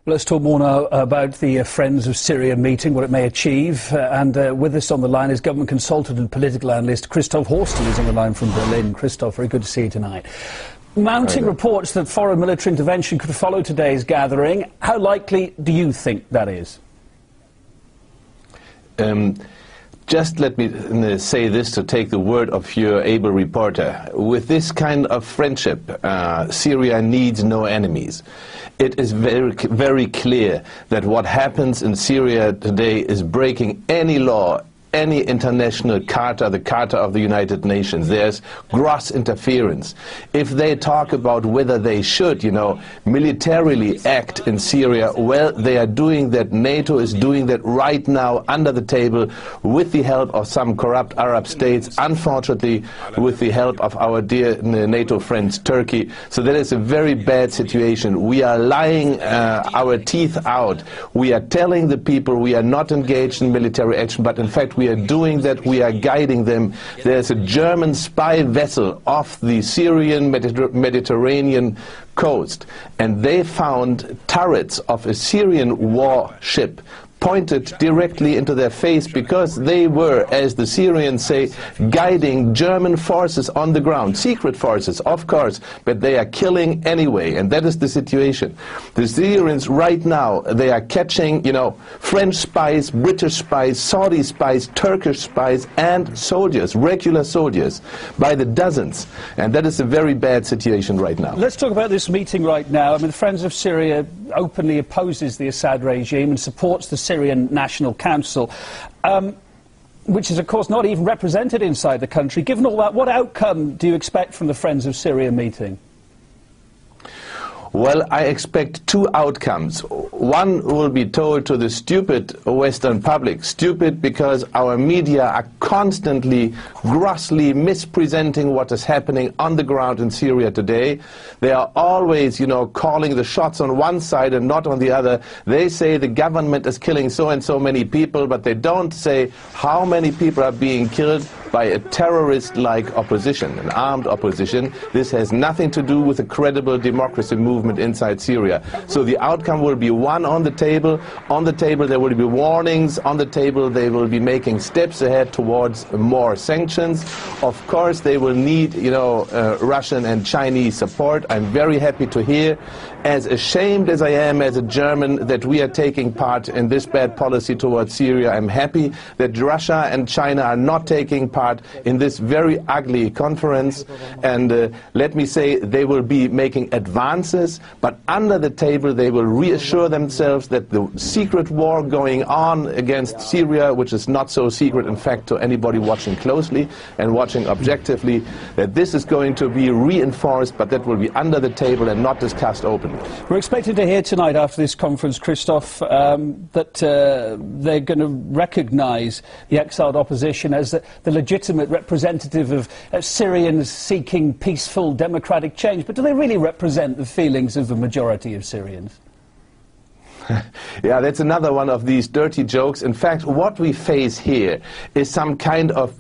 Well, let's talk more now about the Friends of Syria meeting, what it may achieve. With us on the line is government consultant and political analyst Christoph Hourstel, who's on the line from Berlin. Christoph, very good to see you tonight. Mounting reports that foreign military intervention could follow today's gathering. How likely do you think that is? Just let me say this to take the word of your able reporter. With this kind of friendship, Syria needs no enemies. It is very clear that what happens in Syria today is breaking any law, any international charter, the Charter of the United Nations. There's gross interference. If they talk about whether they should, militarily act in Syria, well, they are doing that. NATO is doing that right now under the table with the help of some corrupt Arab states, unfortunately with the help of our dear NATO friends Turkey. So that is a very bad situation. We are lying our teeth out. We are telling the people we are not engaged in military action, but in fact we are doing that, we are guiding them. There's a German spy vessel off the Syrian Mediterranean coast, and they found turrets of a Syrian warship pointed directly into their face because they were, as the Syrians say, guiding German forces on the ground. Secret forces, of course, but they are killing anyway, and that is the situation. The Syrians right now, they are catching, French spies, British spies, Saudi spies, Turkish spies, and soldiers, regular soldiers, by the dozens. And that is a very bad situation right now. Let's talk about this meeting right now. I mean, the Friends of Syria openly opposes the Assad regime and supports the Syrian National Council, which is, of course, not even represented inside the country. Given all that, what outcome do you expect from the Friends of Syria meeting? Well, I expect two outcomes. One will be told to the stupid Western public. Stupid because our media are constantly, grossly mispresenting what is happening on the ground in Syria today. They are always, calling the shots on one side and not on the other. They say the government is killing so and so many people, but they don't say how many people are being killed by a terrorist-like opposition, an armed opposition. This has nothing to do with a credible democracy movement inside Syria. So the outcome will be one on the table. On the table there will be warnings. On the table they will be making steps ahead towards more sanctions. Of course they will need, Russian and Chinese support. I'm very happy to hear, as ashamed as I am as a German, that we are taking part in this bad policy towards Syria. I'm happy that Russia and China are not taking part in this very ugly conference, and let me say, they will be making advances, but under the table they will reassure themselves that the secret war going on against Syria, which is not so secret in fact to anybody watching closely and watching objectively, that this is going to be reinforced, but that will be under the table and not discussed openly. We're expected to hear tonight after this conference, Christoph, that they're going to recognise the exiled opposition as the legitimate representative of Syrians seeking peaceful democratic change. But do they really represent the feelings of the majority of Syrians? Yeah, that's another one of these dirty jokes. In fact, what we face here is some kind of,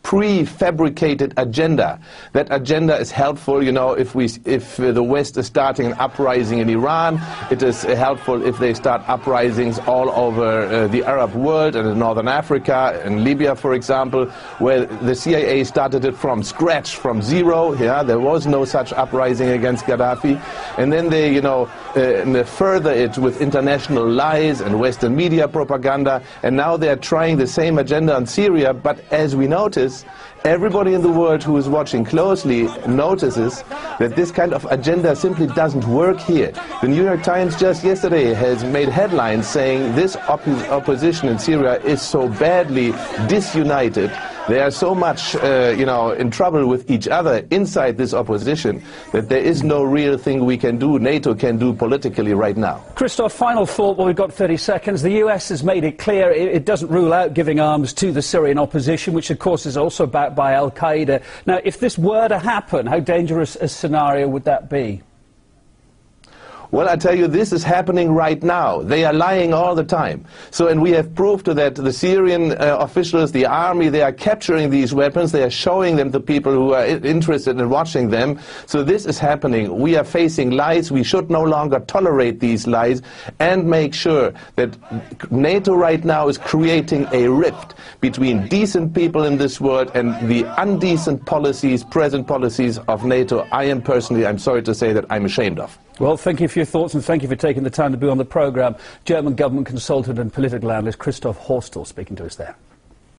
prefabricated agenda. That agenda is helpful, if the West is starting an uprising in Iran. It is helpful if they start uprisings all over the Arab world and in Northern Africa, in Libya, for example, where the CIA started it from scratch, from zero. Yeah, there was no such uprising against Gaddafi. And then they, further it with international lies and Western media propaganda. And now they are trying the same agenda on Syria. But as we notice, everybody in the world who is watching closely notices that this kind of agenda simply doesn't work here. The New York Times just yesterday has made headlines saying this opposition in Syria is so badly disunited. They are so much, in trouble with each other inside this opposition that there is no real thing we can do, NATO can do politically right now. Christoph, final thought, well, we've got 30 seconds. The US has made it clear it doesn't rule out giving arms to the Syrian opposition, which of course is also backed by Al-Qaeda. Now, if this were to happen, how dangerous a scenario would that be? Well, I tell you, this is happening right now. They are lying all the time. So, and we have proved that the Syrian officials, the army, they are capturing these weapons. They are showing them to people who are interested in watching them. So this is happening. We are facing lies. We should no longer tolerate these lies and make sure that NATO right now is creating a rift between decent people in this world and the undecent policies, present policies of NATO. I am personally, I'm sorry to say, that I'm ashamed of. Well, thank you for your thoughts and thank you for taking the time to be on the programme. German government consultant and political analyst Christoph Horstel speaking to us there.